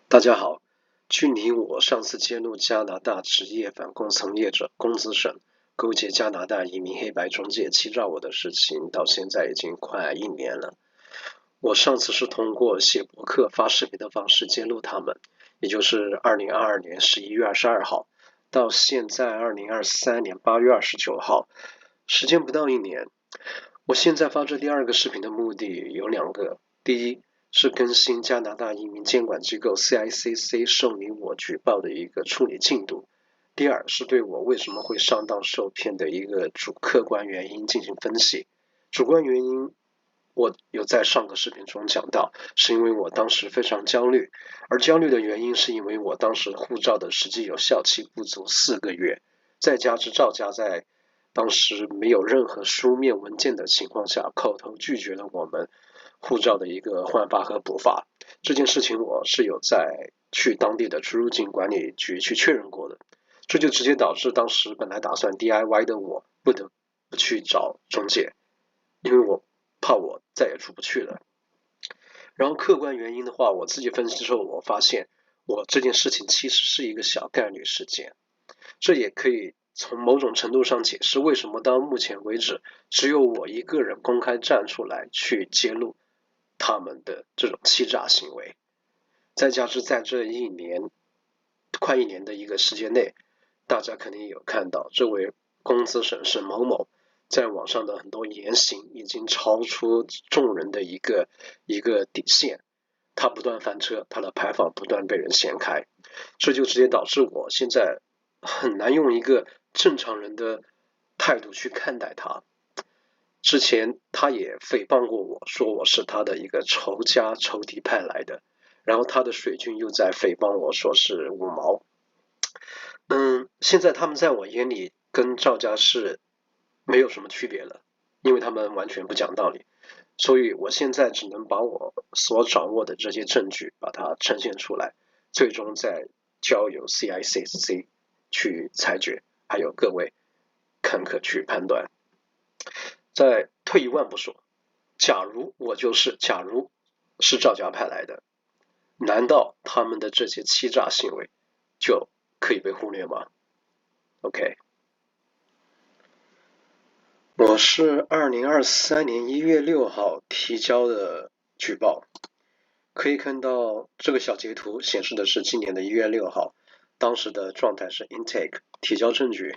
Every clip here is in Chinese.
大家好，距离我上次揭露加拿大职业反共从业者工资省勾结加拿大移民黑白中介欺诈我的事情，到现在已经快1年了。我上次是通过写博客发视频的方式揭露他们，也就是2022年11月22号，到现在2023年8月29号，时间不到1年。我现在发这第二个视频的目的有2个，第一是更新加拿大移民监管机构 CICC 受理我举报的一个处理进度，第二是对我为什么会上当受骗的一个客观原因进行分析。主观原因我有在上个视频中讲到，是因为我当时非常焦虑，而焦虑的原因是因为我当时护照的实际有效期不足4个月，再加之赵家在当时没有任何书面文件的情况下，口头拒绝了我们护照的一个换发和补发。这件事情我是有在去当地的出入境管理局去确认过的，这就直接导致当时本来打算 DIY 的我不得不去找中介，因为我怕我再也出不去了。然后客观原因的话，我自己分析之后，我发现我这件事情其实是一个小概率事件，这也可以从某种程度上解释为什么到目前为止只有我一个人公开站出来去揭露他们的这种欺诈行为。再加之在这快一年的一个时间内，大家肯定也有看到这位工资省沈某某在网上的很多言行已经超出众人的一个底线，他不断翻车，他的牌坊不断被人掀开，这就直接导致我现在很难用一个正常人的态度去看待他。之前他也诽谤过我，说我是他的一个仇家仇敌派来的，然后他的水军又在诽谤我说是五毛。现在他们在我眼里跟赵家是没有什么区别了，因为他们完全不讲道理，所以我现在只能把我所掌握的这些证据把它呈现出来，最终再交由 CICC 去裁决，还有各位看客去判断。再退一万步说，假如是赵家派来的，难道他们的这些欺诈行为就可以被忽略吗？ OK， 我是2023年1月6号提交的举报，可以看到这个小截图显示的是今年的1月6号，当时的状态是 intake 提交证据。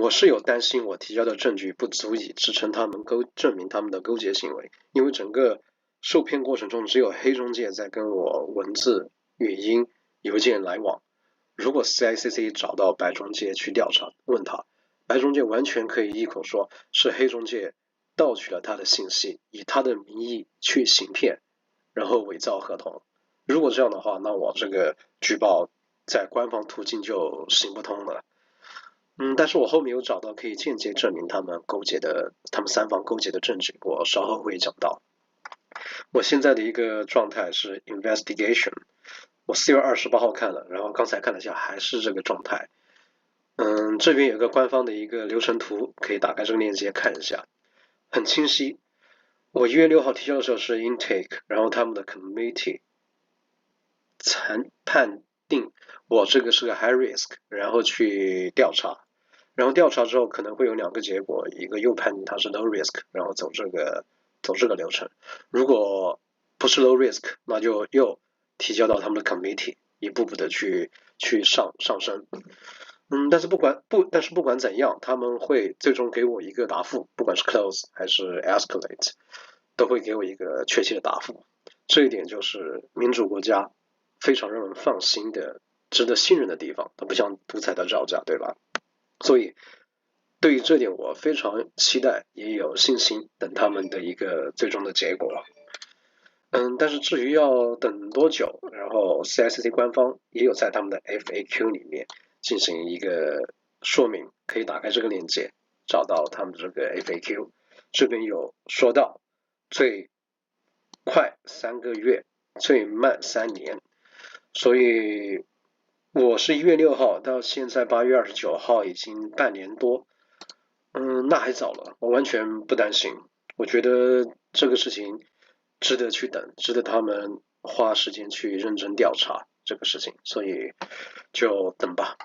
我是有担心我提交的证据不足以支撑他们证明他们的勾结行为，因为整个受骗过程中只有黑中介在跟我文字、语音、邮件来往。如果 CICC 找到白中介去调查，问他，白中介完全可以一口说是黑中介盗取了他的信息，以他的名义去行骗，然后伪造合同。如果这样的话，那我这个举报在官方途径就行不通了。但是我后面有找到可以间接证明他们三方勾结的证据，我稍后会讲到。我现在的一个状态是 investigation， 我4月28号看了，然后刚才看了一下还是这个状态。这边有个官方的一个流程图，可以打开这个链接看一下，很清晰。我1月6号提交的时候是 intake， 然后他们的 committee 判定我这个是个 high risk， 然后去调查，然后调查之后可能会有2个结果，一个又判定它是 low risk， 然后走这个流程。如果不是 low risk， 那就又提交到他们的 committee， 一步步的去上升。但是不管怎样，他们会最终给我一个答复，不管是 close 还是 escalate， 都会给我一个确切的答复。这一点就是民主国家非常让人放心的、值得信任的地方，它不像独裁的赵家，对吧？所以对于这点我非常期待，也有信心等他们的一个最终的结果。但是至于要等多久，然后 CICC 官方也有在他们的 FAQ 里面进行一个说明，可以打开这个链接找到他们的这个 FAQ， 这边有说到最快3个月，最慢3年，所以我是1月6号到现在8月29号，已经半年多。那还早了，我完全不担心。我觉得这个事情值得去等，值得他们花时间去认真调查这个事情，所以就等吧。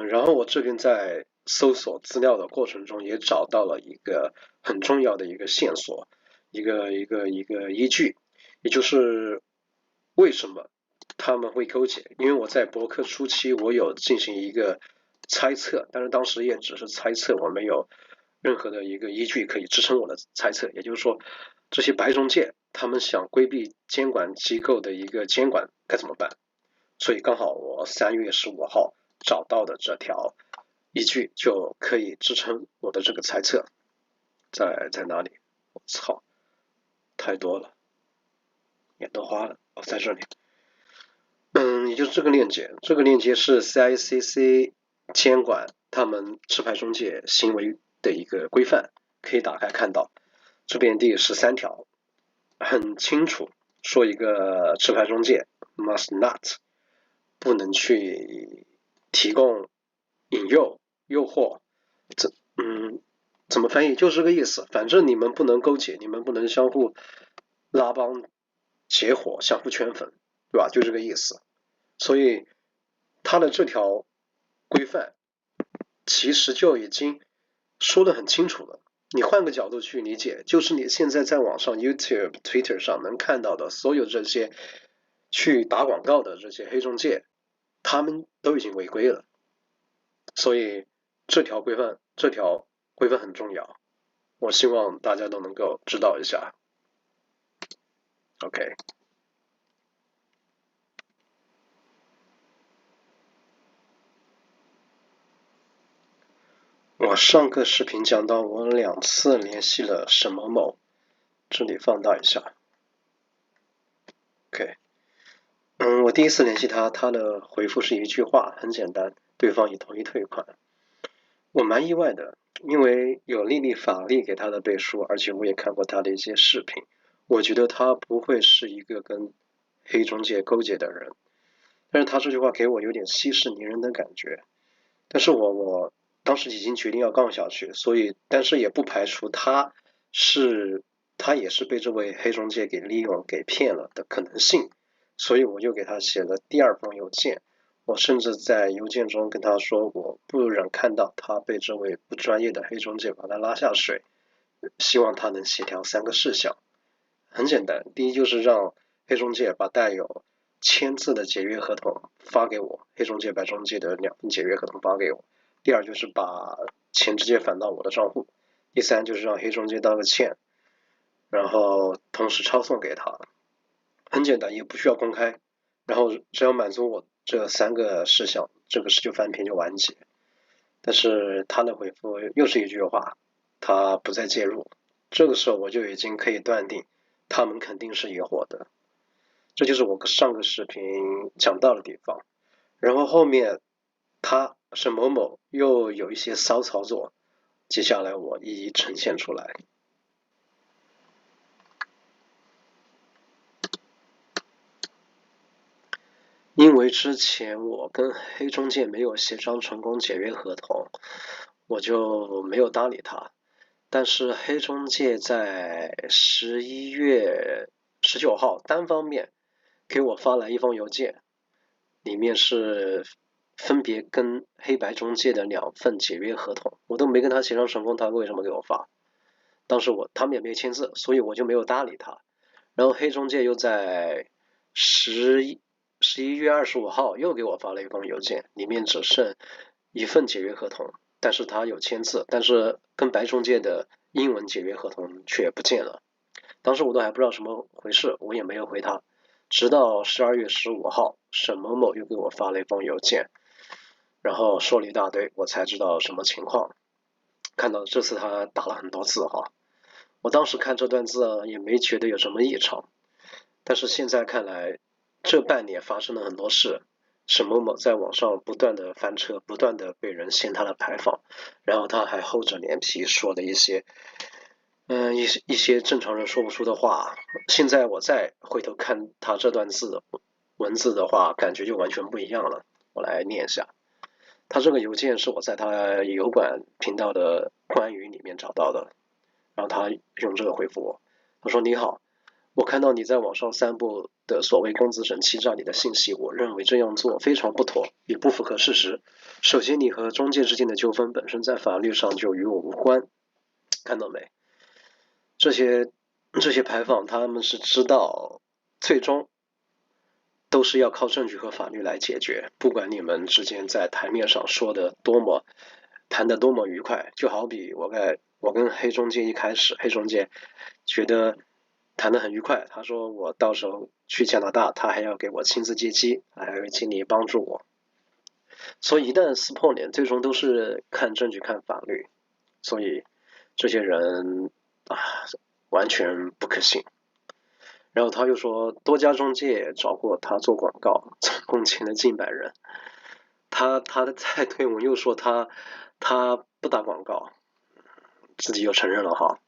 然后我这边在搜索资料的过程中也找到了一个很重要的一个线索，一个依据，也就是为什么他们会勾结。因为我在博客初期我有进行一个猜测，但是当时也只是猜测，我没有任何的一个依据可以支撑我的猜测。也就是说，这些白中介他们想规避监管机构的一个监管该怎么办？所以刚好我3月15号找到的这条依据就可以支撑我的这个猜测。在哪里？我操，太多了，眼都花了。在这里。也就是这个链接，这个链接是 CICC 监管他们持牌中介行为的一个规范，可以打开看到。这边第13条很清楚说，一个持牌中介 must not 不能去提供引诱、诱惑，怎么翻译就是这个意思。反正你们不能勾结，你们不能相互拉帮结伙、相互圈粉，对吧？就这个意思。所以他的这条规范其实就已经说得很清楚了。你换个角度去理解，就是你现在在网上 YouTube、Twitter 上能看到的所有这些去打广告的这些黑中介，他们都已经违规了。所以这条规范很重要，我希望大家都能够知道一下。OK。我上个视频讲到我2次联系了沈某某，这里放大一下。OK。我第一次联系他，他的回复是一句话，很简单，对方已同意退款。我蛮意外的，因为有历历法例给他的背书，而且我也看过他的一些视频，我觉得他不会是一个跟黑中介勾结的人。但是他这句话给我有点息事宁人的感觉。但是我当时已经决定要杠下去，所以但是也不排除他也是被这位黑中介给利用给骗了的可能性，所以我就给他写了第2封邮件。我甚至在邮件中跟他说，我不忍看到他被这位不专业的黑中介把他拉下水，希望他能协调3个事项。很简单，第一就是让黑中介把带有签字的解约合同发给我，黑中介白中介的2份解约合同发给我。第2就是把钱直接返到我的账户。第3就是让黑中介道个歉，然后同时抄送给他。很简单，也不需要公开，然后只要满足我这3个事项，这个事就翻篇就完结。但是他的回复又是一句话，他不再介入。这个时候我就已经可以断定他们肯定是一伙的。这就是我上个视频讲到的地方。然后后面沈某某又有一些骚操作，接下来我一一呈现出来。因为之前我跟黑中介没有协商成功解约合同，我就没有搭理他。但是黑中介在11月19号单方面给我发来一封邮件，里面是分别跟黑白中介的2份解约合同，我都没跟他协商成功，他为什么给我发？当时他们也没签字，所以我就没有搭理他。然后黑中介又在11月25号又给我发了一封邮件，里面只剩1份解约合同，但是他有签字，但是跟白中介的英文解约合同却不见了。当时我都还不知道什么回事，我也没有回他。直到12月15号，沈某某又给我发了一封邮件，然后说了一大堆，我才知道什么情况。看到这次他打了很多字哈，我当时看这段字也没觉得有什么异常，但是现在看来，这半年发生了很多事。沈某某在网上不断的翻车，不断的被人掀他的牌坊，然后他还厚着脸皮说了一些一些正常人说不出的话。现在我再回头看他这段文字的话，感觉就完全不一样了。我来念一下，他这个邮件是我在他油管频道的关于里面找到的，然后他用这个回复我，他说：“你好，我看到你在网上散布的所谓公子审欺诈你的信息，我认为这样做非常不妥，也不符合事实。首先，你和中介之间的纠纷本身在法律上就与我无关，看到没？这些牌坊他们是知道，最终都是要靠证据和法律来解决。不管你们之间在台面上谈得多么愉快，就好比我跟黑中介一开始，黑中介觉得谈得很愉快，他说我到时候去加拿大，他还要给我亲自接机，还会尽力帮助我。所以一旦撕破脸，最终都是看证据看法律。所以这些人啊，完全不可信。然后他又说，多家中介找过他做广告，总共签了近百人。他在推文又说他不打广告，自己又承认了哈。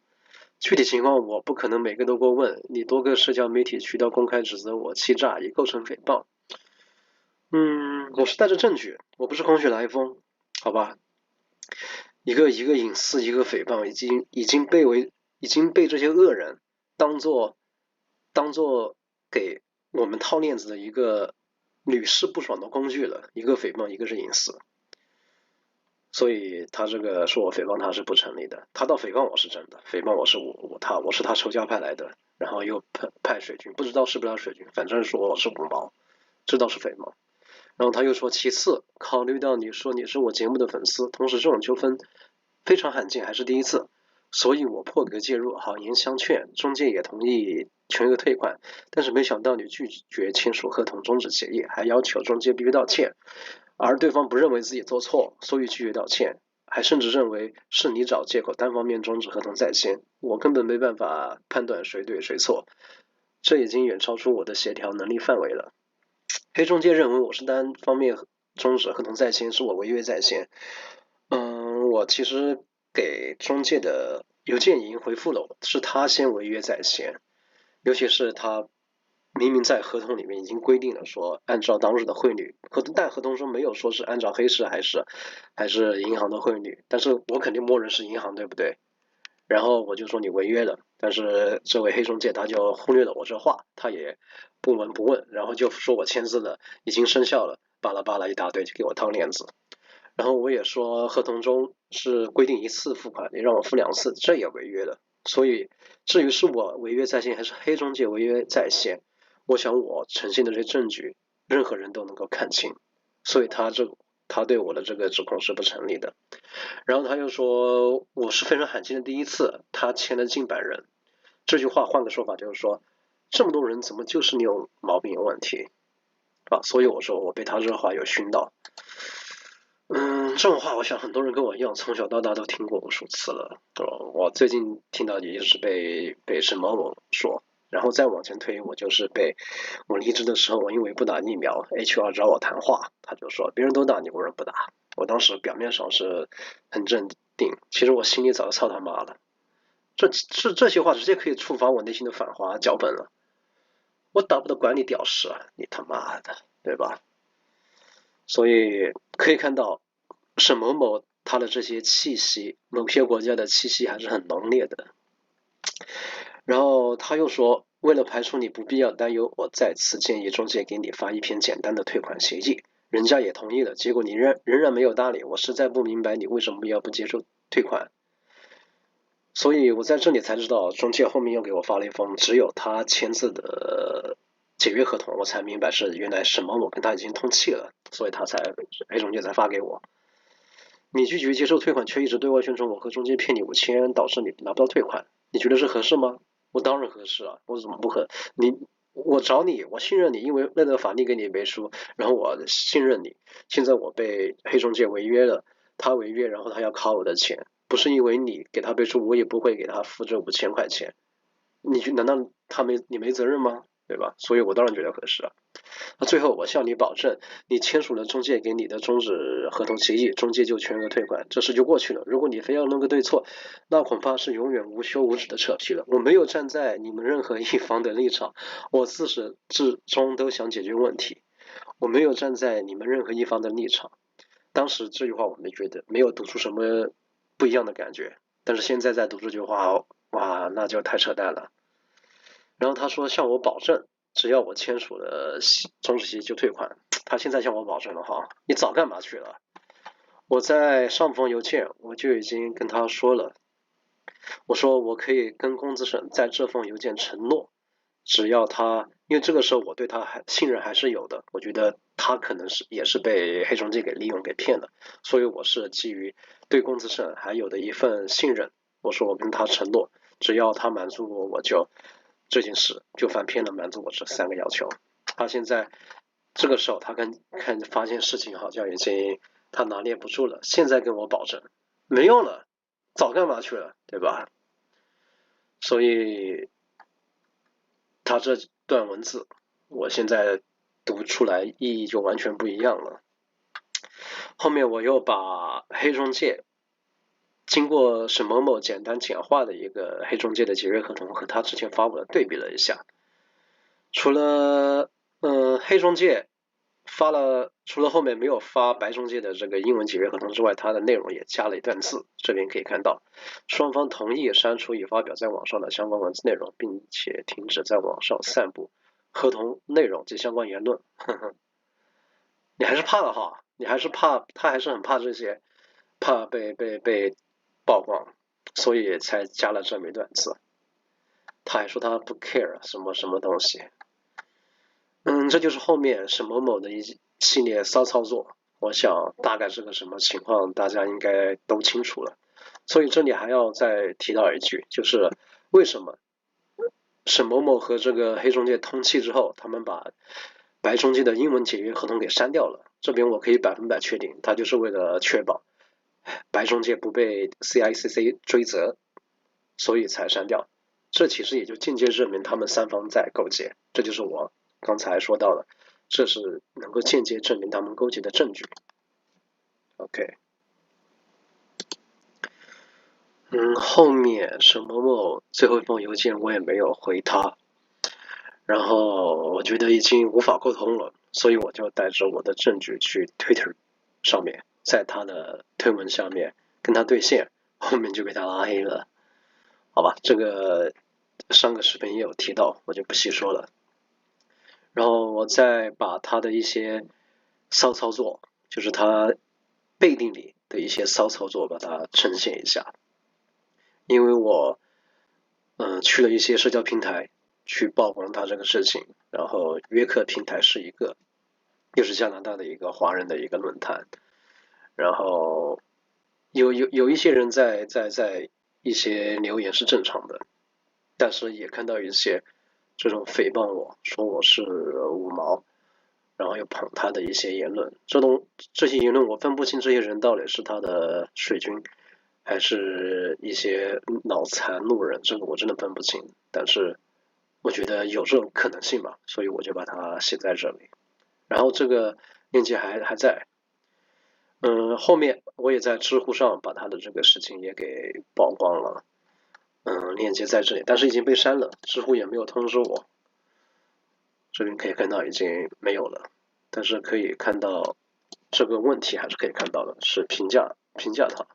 具体情况我不可能每个都过问，你多个社交媒体渠道公开指责我欺诈，也构成诽谤。我是带着证据，我不是空穴来风，好吧？一个隐私，一个诽谤，已经被这些恶人当做给我们套链子的一个屡试不爽的工具了。一个诽谤，一个是隐私，所以他这个说我诽谤他是不成立的。他倒诽谤我是真的，诽谤我是他仇家派来的，然后又派水军，不知道是不是水军，反正说我是红包，知道是诽谤。然后他又说，其次，考虑到你说你是我节目的粉丝，同时这种纠纷非常罕见，还是第一次，所以我破格介入，好言相劝，中介也同意全额退款，但是没想到你拒绝签署合同终止协议，还要求中介必须道歉，而对方不认为自己做错，所以拒绝道歉，还甚至认为是你找借口单方面终止合同在先，我根本没办法判断谁对谁错，这已经远超出我的协调能力范围了。黑中介认为我是单方面终止合同在先，是我违约在先。我其实给中介的邮件已经回复了，是他先违约在先，尤其是他明明在合同里面已经规定了说按照当日的汇率，但合同中没有说是按照黑市还是银行的汇率，但是我肯定默认是银行，对不对？然后我就说你违约了，但是这位黑中介他就忽略了我这话，他也不闻不问，然后就说我签字了，已经生效了，巴拉巴拉一大堆，就给我套链子。然后我也说合同中是规定一次付款，你让我付两次，这也违约了。所以至于是我违约在先还是黑中介违约在先，我想我呈现的这些证据，任何人都能够看清。所以他对我的这个指控是不成立的。然后他又说我是非常罕见的第一次，他签了近百人。这句话换个说法就是说，这么多人怎么就是你有毛病有问题啊？所以我说我被他这话有熏到。这种话我想很多人跟我一样，从小到大都听过无数次了。我最近听到也就是被沈某某说，然后再往前推，我就是我离职的时候，我因为不打疫苗，HR 找我谈话，他就说别人都打，你为什么不打？我当时表面上是很镇定，其实我心里早就操他妈了。这些话直接可以触发我内心的反华脚本了。我打不得管你屌事啊，你他妈的，对吧？所以可以看到，沈某某他的这些气息，某些国家的气息还是很浓烈的。然后他又说，为了排除你不必要担忧，我再次建议中介给你发一篇简单的退款协议，人家也同意了，结果你仍然没有搭理，我实在不明白你为什么不接受退款。所以我在这里才知道，中介后面又给我发了一封只有他签字的解约合同，我才明白是原来沈某某跟他已经通气了，所以黑中介才发给我。你拒绝接受退款，却一直对外宣传我和中介骗你5000，导致你拿不到退款，你觉得是合适吗？我当然合适啊，我怎么不合？我找你，我信任你，因为那个法律给你背书，然后我信任你。现在我被黑中介违约了，他违约，然后他要卡我的钱，不是因为你给他背书，我也不会给他付这5000块钱。难道你没责任吗？对吧？所以我当然觉得合适啊。那最后我向你保证，你签署了中介给你的终止合同协议，中介就全额退款，这事就过去了。如果你非要论个对错，那恐怕是永远无休无止的扯皮了。我没有站在你们任何一方的立场，我自始至终都想解决问题。我没有站在你们任何一方的立场。当时这句话我没觉得，没有读出什么不一样的感觉。但是现在再读这句话，哇，那就太扯淡了。然后他说向我保证，只要我签署了终止协议就退款。他现在向我保证了哈，你早干嘛去了？我在上封邮件我就已经跟他说了，我说我可以跟公资省在这封邮件承诺，只要他，因为这个时候我对他信任还是有的，我觉得他可能也是被黑中介给利用给骗了，所以我是基于对公资省还有的一份信任，我说我跟他承诺，只要他满足我就这件事就翻篇了，满足我这3个要求。他现在这个时候他发现事情好像已经他拿捏不住了，现在跟我保证没用了，早干嘛去了，对吧？所以他这段文字我现在读出来意义就完全不一样了。后面我又把黑中介经过沈某某简单简化的一个黑中介的解约合同和他之前发布的对比了一下，除了黑中介除了后面没有发白中介的这个英文解约合同之外，它的内容也加了一段字，这边可以看到，双方同意删除已发表在网上的相关文字内容，并且停止在网上散布合同内容及相关言论。呵呵，你还是怕了哈，你还是怕，他还是很怕这些，怕被曝光，所以才加了这么一段字。他还说他不 care 什么什么东西。这就是后面沈某某的一系列骚操作，我想大概是个什么情况，大家应该都清楚了。所以这里还要再提到一句，就是为什么沈某某和这个黑中介通气之后，他们把白中介的英文解约合同给删掉了。这边我可以100%确定，他就是为了确保白中介不被 CICC 追责，所以才删掉。这其实也就间接证明他们3方在勾结，这就是我刚才说到的，这是能够间接证明他们勾结的证据。OK， 后面沈某某最后一封邮件我也没有回他，然后我觉得已经无法沟通了，所以我就带着我的证据去 Twitter 上面，在他的推文下面跟他对线，后面就被他拉黑了。好吧，这个上个视频也有提到，我就不细说了。然后我再把他的一些骚操作，就是他背地里的一些骚操作，把它呈现一下。因为我去了一些社交平台去曝光他这个事情，然后约克平台是一个，又是加拿大的一个华人的一个论坛，然后有一些人在一些留言是正常的，但是也看到一些这种诽谤我说我是五毛，然后又捧他的一些言论，这些言论我分不清这些人到底是他的水军，还是一些脑残路人，这个我真的分不清。但是我觉得有这种可能性嘛，所以我就把它写在这里。然后这个链接还在，后面我也在知乎上把他的这个事情也给曝光了，链接在这里，但是已经被删了，知乎也没有通知我。这边可以看到已经没有了，但是可以看到这个问题还是可以看到的，是评价它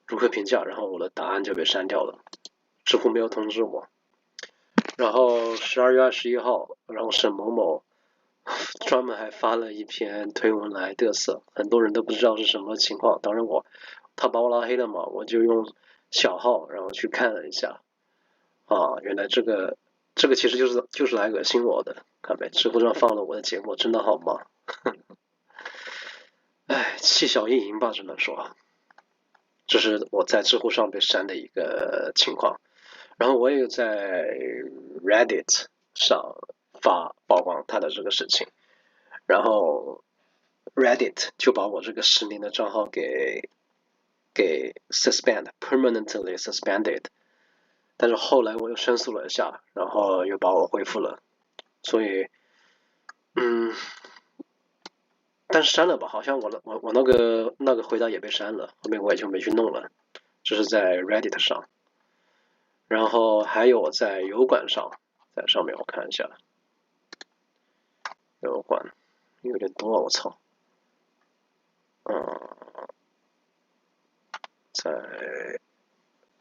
如何评价，然后我的答案就被删掉了，知乎没有通知我。然后12月21号，然后沈某某专门还发了一篇推文来嘚瑟，很多人都不知道是什么情况。当然他把我拉黑了嘛，我就用小号然后去看了一下，原来这个其实就是来恶心我的，看没？知乎上放了我的节目，真的好吗？唉，气小意淫吧，只能说，这是我在知乎上被删的一个情况。然后我也在 Reddit 上曝光他的这个事情，然后 Reddit 就把我这个实名的账号给permanently suspended，但是后来我又申诉了一下，然后又把我恢复了，所以但是删了吧，好像我那个回答也被删了，后面我也就没去弄了，这是在 Reddit 上。然后还有在油管上，在上面我看一下，油管有点多，我操，在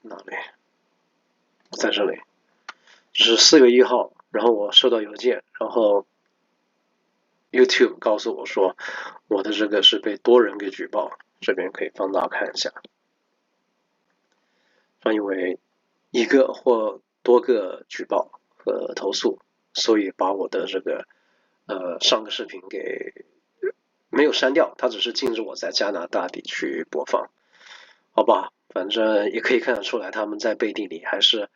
哪里？在这里，是4月1号，然后我收到邮件，然后 YouTube 告诉我说我的这个是被多人给举报，这边可以放大看一下。因为一个或多个举报和投诉，所以把我的这个上个视频给没有删掉，它只是禁止我在加拿大地区播放，好吧，反正也可以看得出来他们在背地里还是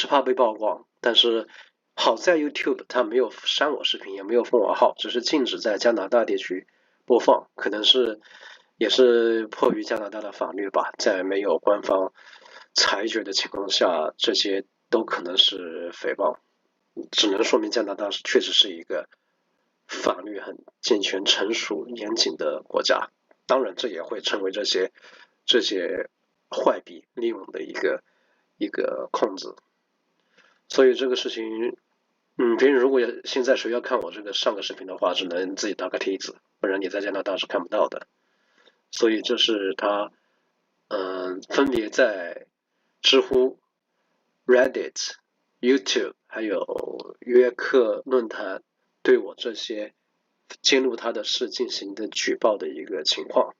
怕被曝光，但是好在 YouTube 它没有删我视频，也没有封我号，只是禁止在加拿大地区播放，可能是也是迫于加拿大的法律吧，在没有官方裁决的情况下，这些都可能是诽谤，只能说明加拿大确实是一个法律很健全、成熟、严谨的国家。当然，这也会成为这些坏笔利用的一个空子。所以这个事情，别人如果现在谁要看我这个上个视频的话，只能自己打个梯子，不然你在加拿大是看不到的。所以这是他，分别在知乎、Reddit、YouTube 还有约克论坛对我这些揭露他的事进行的举报的一个情况。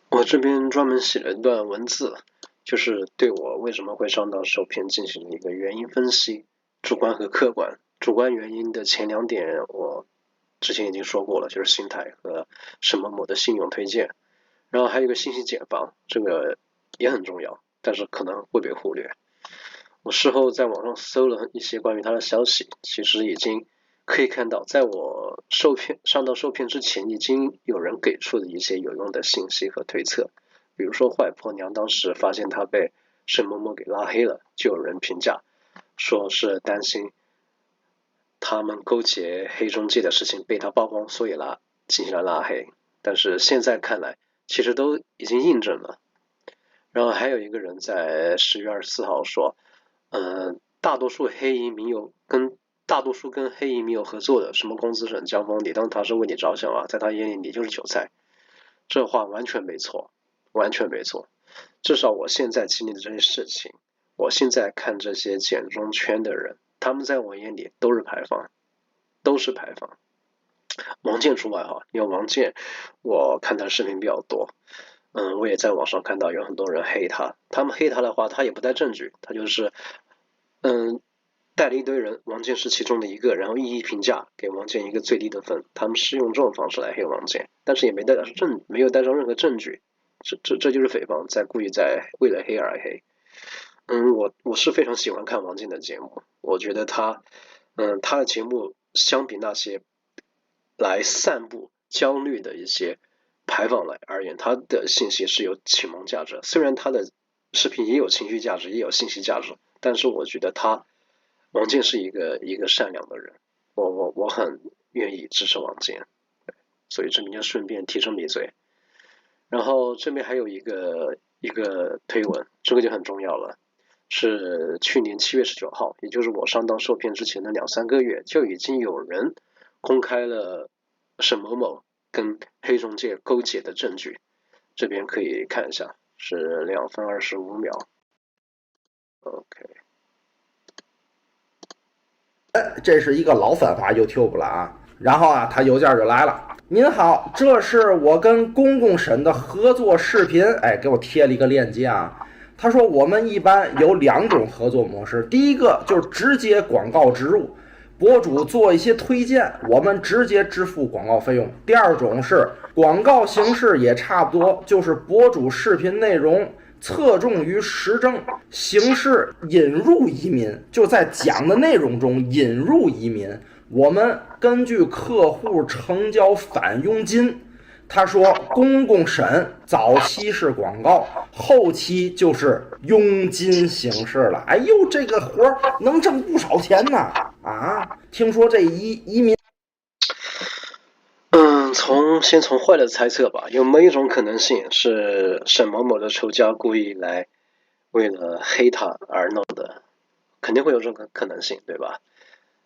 我这边专门写了一段文字，就是对我为什么会上当受骗进行了一个原因分析，主观和客观。主观原因的前2点我之前已经说过了，就是心态和沈某某的信用推荐。然后还有一个信息茧房，这个也很重要，但是可能会被忽略。我事后在网上搜了一些关于他的消息，其实已经可以看到，在我上当受骗之前，已经有人给出了一些有用的信息和推测。比如说坏婆娘当时发现他被沈某某给拉黑了，就有人评价说是担心他们勾结黑中介的事情被他曝光，所以进行了拉黑。但是现在看来，其实都已经印证了。然后还有一个人在10月24号说，大多数跟黑移民有合作的，什么公子沈江峰，你当他是为你着想啊，在他眼里你就是韭菜。这话完全没错，完全没错。至少我现在经历的这些事情，我现在看这些简中圈的人，他们在我眼里都是牌坊，都是牌坊。王健除外哈，因为王健我看他视频比较多，我也在网上看到有很多人黑他，他们黑他的话，他也不带证据，他就是带了一堆人，王健是其中的一个，然后一一评价，给王健一个最低的分，他们是用这种方式来黑王健，但是也没有带上任何证据，这就是诽谤，故意为了黑而黑。我是非常喜欢看王健的节目，我觉得他的节目相比那些来散布焦虑的一些牌坊来而言，他的信息是有启蒙价值。虽然他的视频也有情绪价值，也有信息价值，但是我觉得王健是一个善良的人，我很愿意支持王健，所以这边就顺便提升鼻嘴。然后这边还有一个推文，这个就很重要了，是去年7月19号，也就是我上当受骗之前的2-3个月，就已经有人公开了沈某某跟黑中介勾结的证据，这边可以看一下，是2分25秒。OK。这是一个老粉发 YouTube 了啊，然后他邮件就来了。您好，这是我跟公共审的合作视频，给我贴了一个链接啊。他说我们一般有2种合作模式，第一个就是直接广告植入，博主做一些推荐，我们直接支付广告费用。第二种是广告形式也差不多，就是博主视频内容侧重于时政，形式引入移民，就在讲的内容中引入移民，我们根据客户成交返佣金。他说公共审早期是广告，后期就是佣金形式了。哎呦，这个活能挣不少钱呢啊！听说这移民先从坏的猜测吧，有没有一种可能性是沈某某的仇家故意来为了黑他而弄的？肯定会有这种可能性，对吧？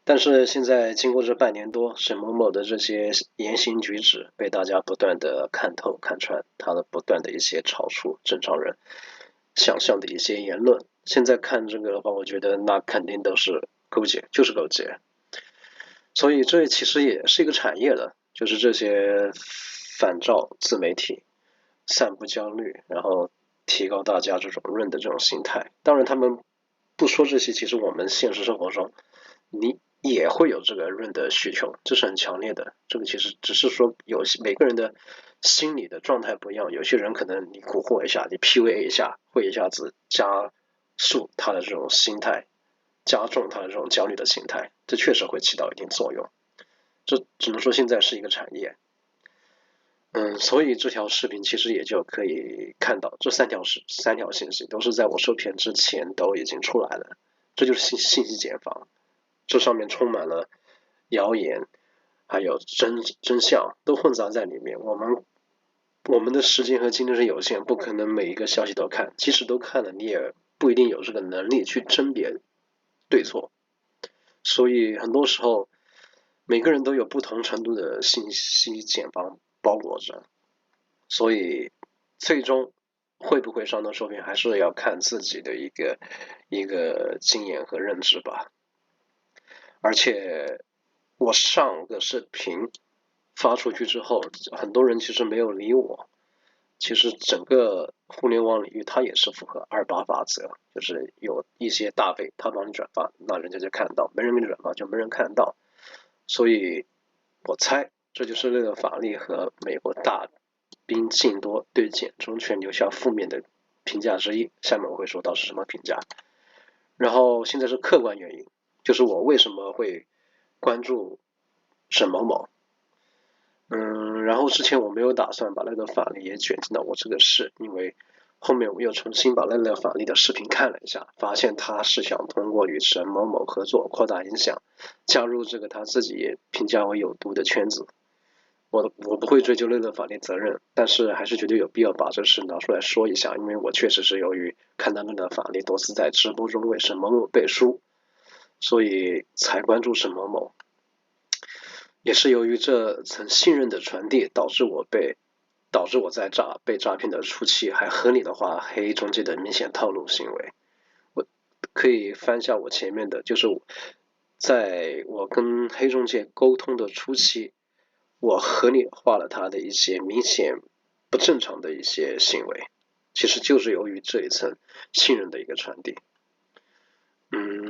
但是现在经过这半年多，沈某某的这些言行举止被大家不断的看透看穿，他的不断的一些超出正常人想象的一些言论，现在看这个的话，我觉得那肯定都是勾结，就是勾结。所以这其实也是一个产业的，就是这些反照自媒体散布焦虑，然后提高大家这种润的这种心态。当然他们不说这些，其实我们现实生活中你也会有这个润的需求，这是很强烈的。这个其实只是说有每个人的心理的状态不一样，有些人可能你蛊惑一下，你 PUA 一下，会一下子加速他的这种心态，加重他的这种焦虑的心态，这确实会起到一定作用。这只能说现在是一个产业。所以这条视频其实也就可以看到，这三条信息都是在我受骗之前都已经出来了，这就是信息茧房，这上面充满了谣言，还有真相都混杂在里面。我们的时间和精力是有限，不可能每一个消息都看，即使都看了，你也不一定有这个能力去甄别对错。所以很多时候，每个人都有不同程度的信息茧房包裹着，所以最终会不会上当受骗，还是要看自己的一个经验和认知吧。而且我上个视频发出去之后，很多人其实没有理我。其实整个互联网领域它也是符合28法则，就是有一些大 V 他帮你转发，那人家就看到，没人给你转发就没人看到。所以我猜这就是那个法律和美国大兵进多对简中权留下负面的评价之一。下面我会说到是什么评价。然后现在是客观原因，就是我为什么会关注沈某某。然后之前我没有打算把那个法律也卷进到我这个事，因为后面我又重新把那个法律的视频看了一下，发现他是想通过与沈某某合作扩大影响，加入这个他自己评价为有毒的圈子。我不会追究那个法律责任，但是还是觉得有必要把这事拿出来说一下，因为我确实是由于看到那个法律多次在直播中为沈某某背书，所以才关注沈某某。也是由于这层信任的传递，导致我在被诈骗的初期还合理的化黑中介的明显套路行为。我可以翻下我前面的，就是在我跟黑中介沟通的初期，我合理化了他的一些明显不正常的一些行为，其实就是由于这一层信任的一个传递。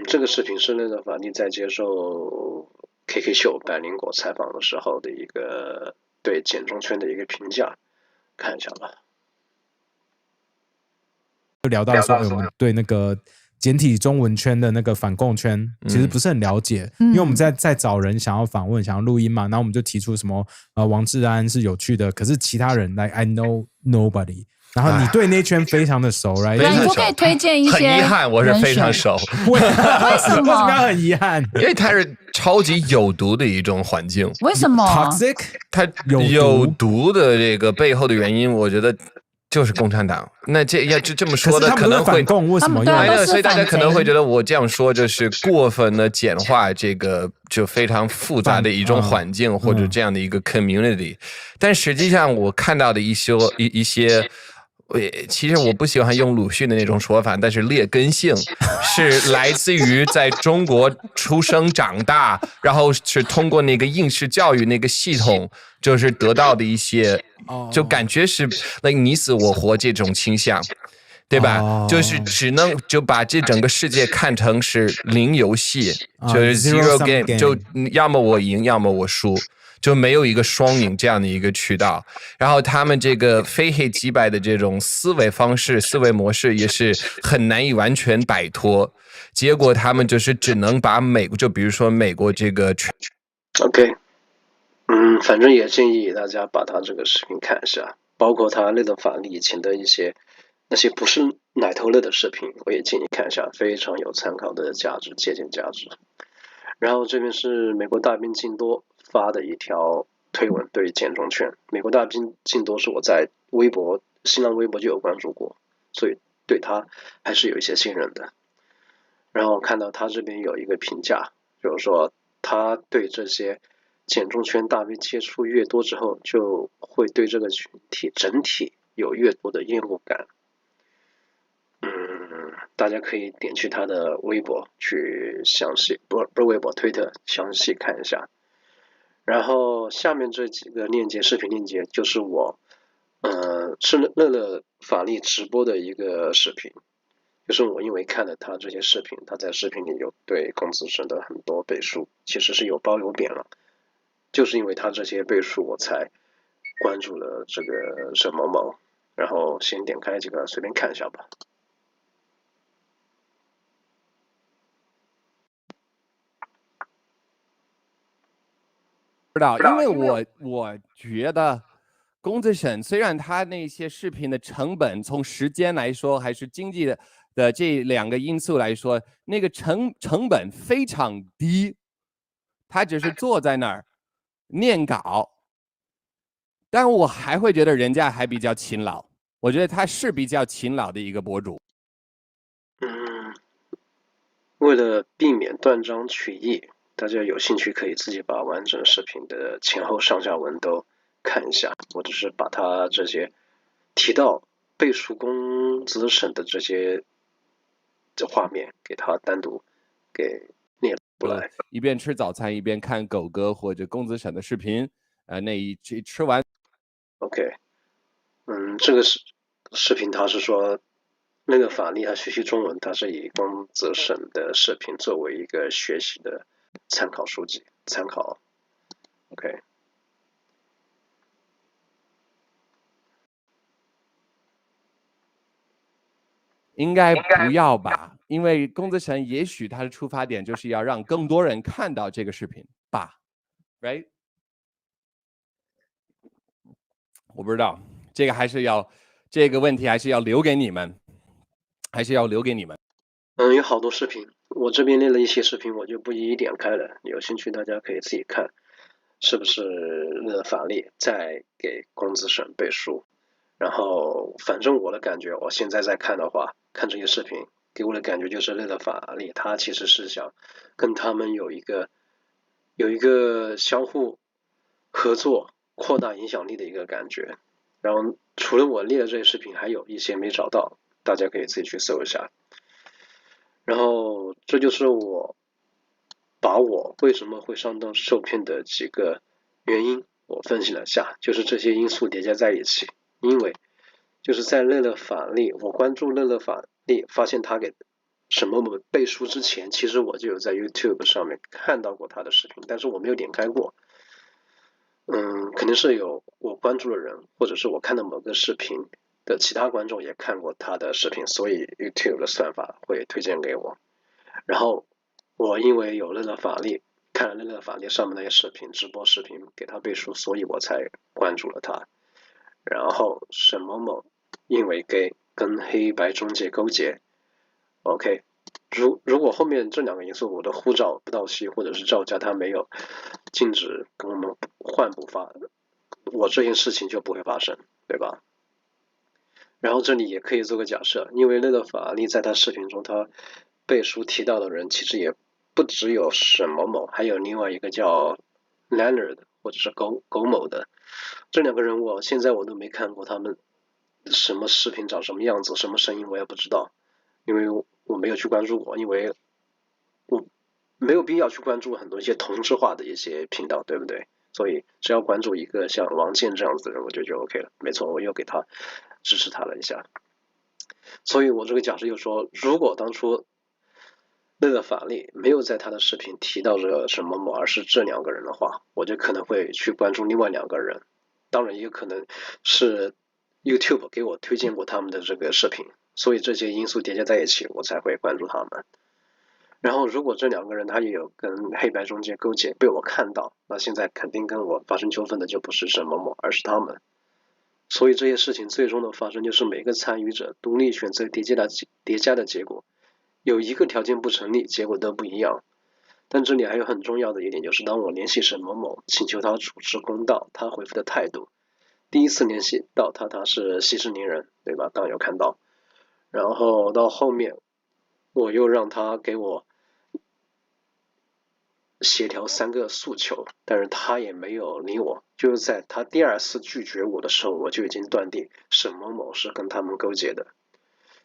这个视频是那个法律在接受 KK 秀百灵果采访的时候的一个对简中圈的一个评价，看一下吧。就聊到说，我们对那个简体中文圈的那个反共圈其实不是很了解，因为我们在找人想要访问、想要录音嘛，然后我们就提出什么王志安是有趣的，可是其他人 like I know nobody。然后你对那圈非常的熟 ，right？ 你不可以推荐一些？很遗憾，我是非常熟。为什么要很遗憾？因为它是超级有毒的一种环境。为什么 ？Toxic？ 它有毒的这个背后的原因，我觉得就是共产党。那这么说的可能会反共，为什么要？所以大家可能会觉得我这样说就是过分的简化这个就非常复杂的一种环境或者这样的一个 community。但实际上我看到的一些。其实我不喜欢用鲁迅的那种说法，但是劣根性是来自于在中国出生长大，然后是通过那个应试教育那个系统，就是得到的一些，就感觉是你死我活这种倾向，对吧？就是只能就把这整个世界看成是零游戏，就是 zero game， 就要么我赢，要么我输。就没有一个双赢这样的一个渠道，然后他们这个非黑即白的这种思维方式、思维模式也是很难以完全摆脱，结果他们就是只能把就比如说美国这个 OK， 反正也建议大家把他这个视频看一下，包括他那个法律以前的那些不是奶头类的视频，我也建议看一下，非常有参考的价值、借鉴价值。然后这边是美国大兵进多发的一条推文，对简中圈。美国大兵进多是我在新浪微博就有关注过，所以对他还是有一些信任的。然后看到他这边有一个评价，就是说他对这些简中圈大 V 接触越多之后，就会对这个群体整体有越多的厌恶感。大家可以点去他的微博去详细，不是微博，推特详细看一下。然后下面这几个链接，视频链接就是我，是乐乐法力直播的一个视频，就是我因为看了他这些视频，他在视频里有对公子神的很多背书，其实是有褒有贬了，就是因为他这些背书，我才关注了这个沈某某。然后先点开这个随便看一下吧。不知道，因为我觉得公子沈虽然他那些视频的成本从时间来说还是经济的这两个因素来说，那个成本非常低，他只是坐在那儿念稿，但我还会觉得人家还比较勤劳，我觉得他是比较勤劳的一个博主。为了避免断章取义，大家有兴趣可以自己把完整视频的前后上下文都看一下。我只是把他这些提到背书公子沈的这些画面给他单独给列出来。一边吃早餐一边看狗哥或者公子沈的视频，那一吃完 OK， 这个视频他是说那个法力他学习中文，他是以公子沈的视频作为一个学习的参考书籍参考。OK， 应该不要吧，因为公子沈也许他的出发点就是要让更多人看到这个视频吧 ，right？ 我不知道，这个问题还是要留给你们，有好多视频，我这边列了一些视频，我就不一一点开了。有兴趣大家可以自己看，是不是法力在给公子沈背书？然后反正我的感觉，我现在在看的话，看这些视频给我的感觉就是乐乐法力他其实是想跟他们有一个相互合作、扩大影响力的一个感觉。然后除了我列的这些视频，还有一些没找到，大家可以自己去搜一下。然后这就是我把我为什么会上当受骗的几个原因，我分析了下，就是这些因素叠加在一起。因为就是在乐乐法力，我关注乐乐法力，发现他给什么背书之前，其实我就有在 YouTube 上面看到过他的视频，但是我没有点开过。肯定是有我关注的人，或者是我看的某个视频的其他观众也看过他的视频，所以 YouTube 的算法会推荐给我。然后我因为有乐乐法力，看了乐乐法力上面那些视频，直播视频给他背书，所以我才关注了他。然后沈某某因为跟黑白中介勾结 ，OK， 如果后面这两个因素我的护照不到期，或者是照家他没有禁止跟我们换补发，我这件事情就不会发生，对吧？然后这里也可以做个假设，因为乐乐法力在他视频中他背书提到的人其实也不只有沈某某，还有另外一个叫 Leonard 或者是狗某的。这两个人我现在我都没看过他们什么视频长什么样子，什么声音我也不知道，因为我没有去关注过，因为我没有必要去关注很多一些同质化的一些频道，对不对？所以只要关注一个像王健这样子的人，我觉得就 OK 了。没错，我又给他支持他了一下。所以我这个假设就说，如果当初乐乐法力没有在他的视频提到这什么某，而是这两个人的话，我就可能会去关注另外两个人。当然也有可能是 YouTube 给我推荐过他们的这个视频，所以这些因素叠加在一起，我才会关注他们。然后如果这两个人他也有跟黑白中介勾结，被我看到，那现在肯定跟我发生纠纷的就不是沈某某，而是他们。所以这些事情最终的发生，就是每个参与者独立选择叠加的结果，有一个条件不成立，结果都不一样。但这里还有很重要的一点，就是当我联系沈某某，请求他主持公道，他回复的态度。第一次联系到他是息事宁人，对吧？刚有看到。然后到后面，我又让他给我协调3个诉求，但是他也没有理我。就是在他第2次拒绝我的时候，我就已经断定沈某某是跟他们勾结的，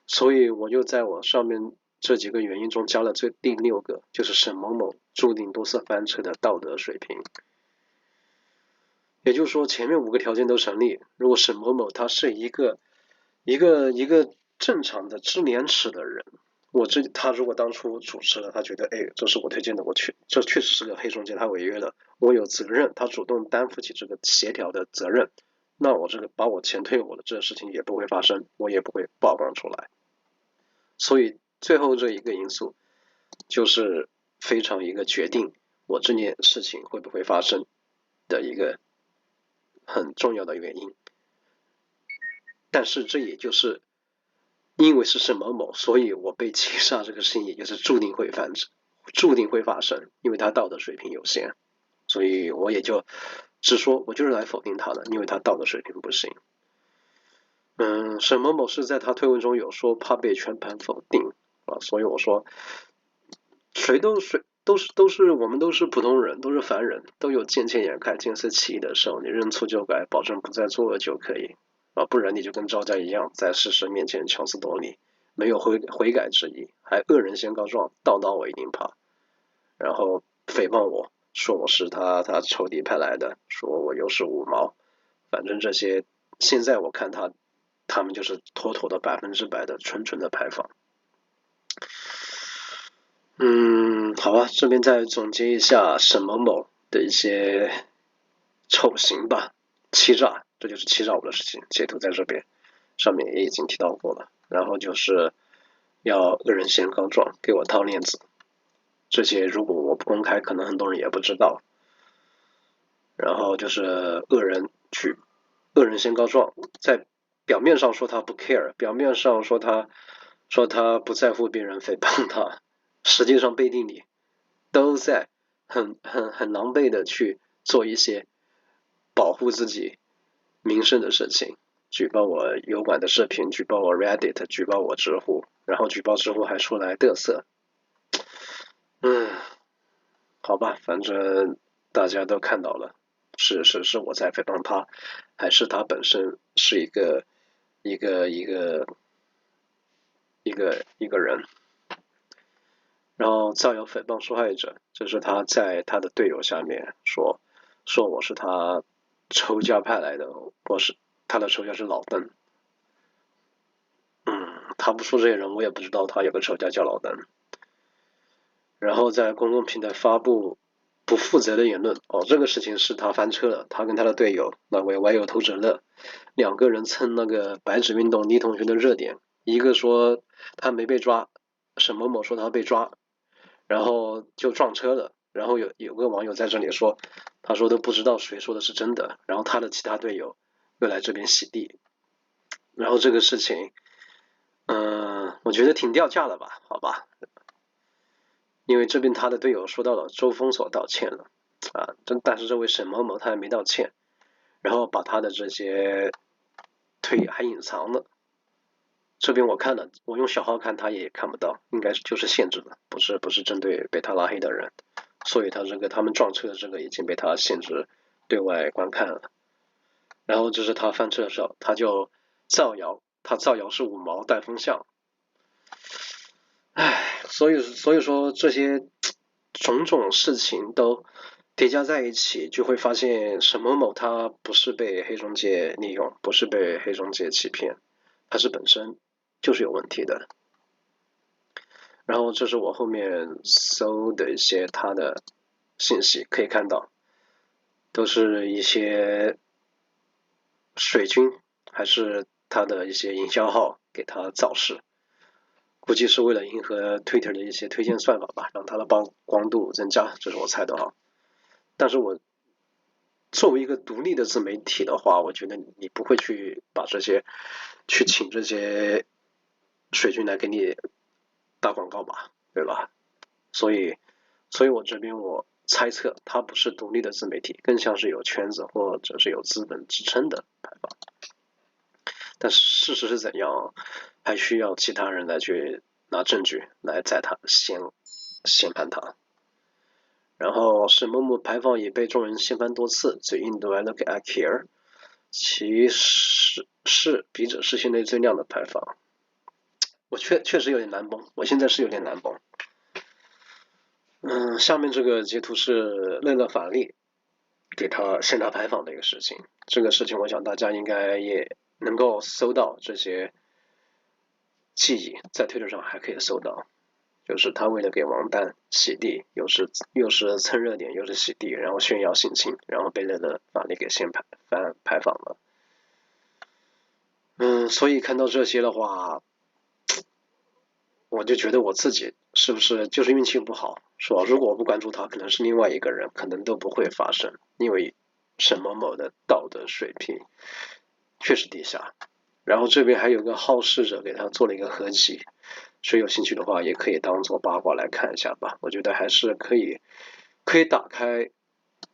所以我就在我上面这几个原因中加了第6个，就是沈某某注定多次翻车的道德水平。也就是说，前面5个条件都成立。如果沈某某他是一个正常的知廉耻的人，他如果当初主持了，他觉得这是我推荐的，这确实是个黑中介，他违约了，我有责任，他主动担负起这个协调的责任，那我这个把我钱退我的这个事情也不会发生，我也不会曝光出来。所以最后这一个因素就是非常一个决定我这件事情会不会发生的一个很重要的原因。但是这也就是因为是沈某某，所以我被欺诈这个事情也就是注定会发生，因为他道德水平有限，所以我也就只说我就是来否定他的，因为他道德水平不行。沈某某是在他推文中有说怕被全盘否定啊，所以我说我们都是普通人，都是凡人，都有见钱眼开见色起意的时候，你认错就改，保证不再作恶就可以啊，不然你就跟赵家一样，在事实面前强词夺理，没有悔改之意，还恶人先告状，道我一定怕，然后诽谤我说我是他仇敌派来的，说我又是5毛，反正这些现在我看他们就是妥妥的100%的纯的牌坊。好吧，这边再总结一下沈某某的一些丑行吧。欺诈，这就是欺诈我的事情，截图在这边上面也已经提到过了。然后就是要恶人先告状，给我套链子，这些如果我不公开，可能很多人也不知道。然后就是恶人先告状，在表面上说他不 care， 表面上说他不在乎别人诽谤他，实际上背地里都在很狼狈的去做一些保护自己名声的事情，举报我油管的视频，举报我 Reddit， 举报我知乎，然后举报知乎还出来嘚瑟。好吧，反正大家都看到了，是我在诽谤他，还是他本身是一个人。然后造谣诽谤受害者，这是他在他的队友下面说我是他仇家派来的，我是他的仇家是老邓。他不说这些人，我也不知道他有个仇家叫老邓。然后在公共平台发布不负责的言论，这个事情是他翻车了，他跟他的队友那位歪友头者乐2个人蹭那个白纸运动倪同学的热点，一个说他没被抓，沈某某说他被抓，然后就撞车了，然后有个网友在这里说，他说都不知道谁说的是真的，然后他的其他队友又来这边洗地，然后这个事情我觉得挺掉价了吧，好吧，因为这边他的队友说到了周封锁道歉了但是这位沈某某他还没道歉，然后把他的这些推还隐藏了，这边我看了，我用小号看他也看不到，应该就是限制的，不是针对被他拉黑的人，所以他们撞车的这个已经被他限制对外观看了。然后就是他翻车的时候，他就造谣是5毛带风向，所以说这些种种事情都叠加在一起，就会发现沈某某他不是被黑中介利用，不是被黑中介欺骗，他是本身就是有问题的。然后这是我后面搜的一些他的信息，可以看到都是一些水军还是他的一些营销号给他造势，估计是为了迎合 Twitter 的一些推荐算法吧，让他的曝光度增加，这是我猜的哈。但是我作为一个独立的自媒体的话，我觉得你不会去请这些水军来给你打广告吧，对吧？所以我这边我猜测他不是独立的自媒体，更像是有圈子或者是有资本支撑的牌坊。但是事实是怎样，还需要其他人来去拿证据来在他先判他。然后沈某某排放已被众人掀翻多次，最印度 I look at here， 其实是笔者视线内最亮的排放。我确实有点难崩，我现在是有点难崩。下面这个截图是乐乐法力给他限他排放的一个事情，这个事情我想大家应该也能够搜到这些记忆，在推特上还可以搜到，就是他为了给王丹洗地，又是蹭热点，又是洗地，然后炫耀性侵，然后被乐乐法力给限排放了。所以看到这些的话，我就觉得我自己是不是就是运气不好，是吧？如果我不关注他，可能是另外一个人，可能都不会发生，因为沈某某的道德水平确实低下。然后这边还有个好事者给他做了一个合集，所以有兴趣的话也可以当做八卦来看一下吧。我觉得还是可以打开，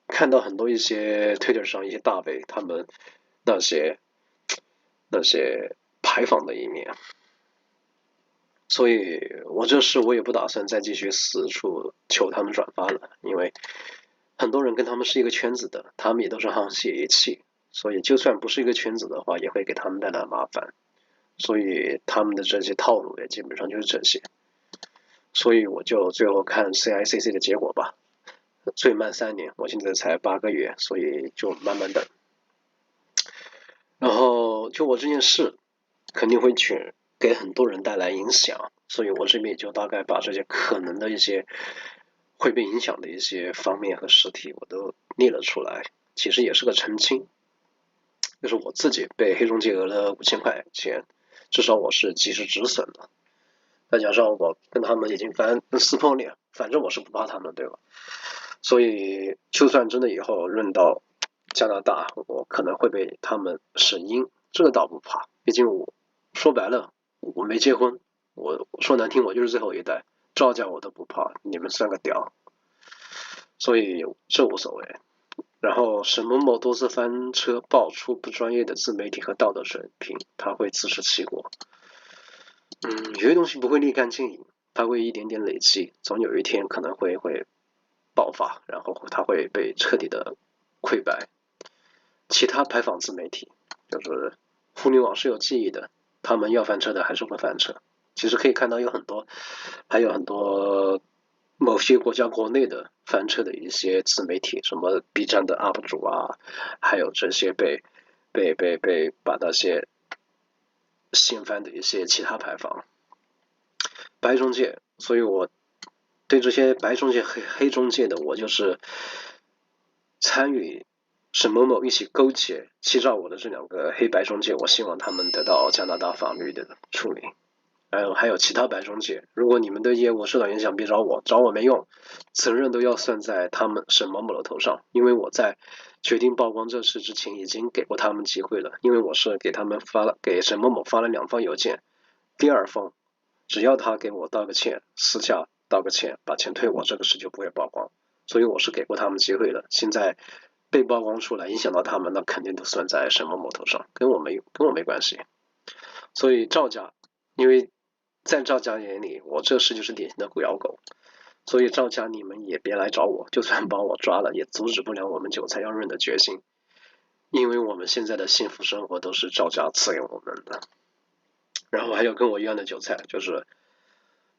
看到很多一些 Twitter 上一些大 V 他们那些排放的一面。所以我这事我也不打算再继续四处求他们转发了，因为很多人跟他们是一个圈子的，他们也都是沆瀣一气，所以就算不是一个圈子的话，也会给他们带来麻烦。所以他们的这些套路也基本上就是这些。所以我就最后看 CICC 的结果吧，最慢3年，我现在才8个月，所以就慢慢等。然后就我这件事肯定会给很多人带来影响，所以我这边也就大概把这些可能的一些会被影响的一些方面和实体我都列了出来，其实也是个澄清，就是我自己被黑中介讹了5000块钱，至少我是及时止损了，再加上我跟他们已经撕破脸，反正我是不怕他们，对吧？所以就算真的以后论到加拿大，我可能会被他们审阴，这个倒不怕，毕竟我说白了我没结婚，我说难听我就是最后一代，照价我都不怕，你们算个屌，所以这无所谓。然后沈某某多次翻车爆出不专业的自媒体和道德水平，他会自食其果。有些东西不会立竿见影，它会一点点累积，总有一天可能会爆发，然后它会被彻底的溃败。其他排放自媒体就是互联网是有记忆的，他们要翻车的还是会翻车。其实可以看到还有很多某些国家国内的翻车的一些自媒体，什么 B 站的 UP 主啊，还有这些被把那些掀翻的一些其他排放白中介，所以我对这些白中介黑中介的，我就是参与沈某某一起勾结欺诈我的这2个黑白中介，我希望他们得到加拿大法律的处理。还有其他白中介，如果你们对业务受到影响，别找我没用，责任都要算在他们沈某某的头上，因为我在决定曝光这事之前已经给过他们机会了，因为我是给沈某某发了2封邮件，第2封只要他给我道个歉，私下道个歉，把钱退我，这个事就不会曝光，所以我是给过他们机会了，现在被曝光出来影响到他们，那肯定都算在沈某某头上，跟我没关系。所以造假，因为在造假眼里，我这事就是典型的狗咬狗，所以造假你们也别来找我，就算把我抓了，也阻止不了我们韭菜要认的决心，因为我们现在的幸福生活都是造假赐给我们的。然后还有跟我一样的韭菜，就是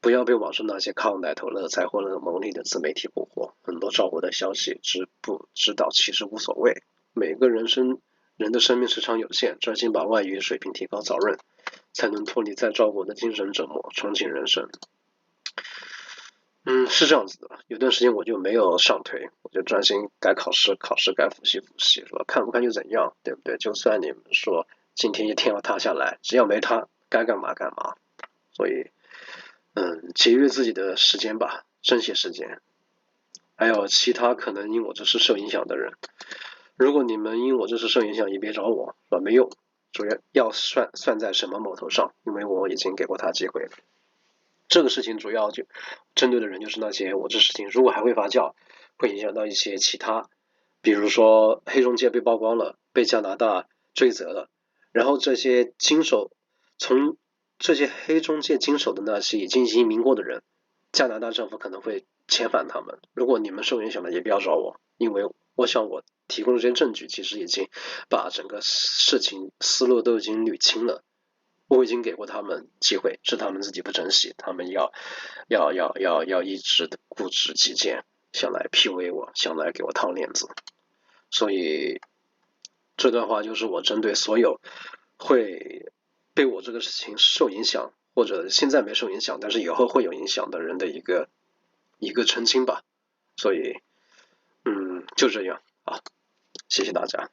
不要被网上那些靠奶头乐财或者牟利的自媒体蛊惑，很多照顾的消息知不知道其实无所谓，每个人的生命时长有限，专心把外语水平提高早润，才能脱离再照顾的精神折磨，重启人生。是这样子的，有段时间我就没有上推，我就专心该考试该复习，是吧？看不看就怎样，对不对？就算你们说今天一天要塌下来，只要没塌，该干嘛干嘛。所以节约自己的时间吧，珍惜时间。还有其他可能因我这事受影响的人，如果你们因我这事受影响，也别找我，是吧？没用，主要算在沈某某头上，因为我已经给过他机会了。这个事情主要就针对的人就是那些我这事情如果还会发酵，会影响到一些其他，比如说黑中介被曝光了，被加拿大追责了，然后这些从这些黑中介经手的那些已经移民过的人，加拿大政府可能会遣返他们。如果你们受影响了，也不要找我，因为我想我提供这些证据，其实已经把整个事情思路都已经捋清了。我已经给过他们机会，是他们自己不珍惜，他们要一直固执己见，想来 PUA 我，想来给我套链子。所以这段话就是我针对所有会被我这个事情受影响，或者现在没受影响，但是以后会有影响的人的一个澄清吧。所以就这样啊，谢谢大家。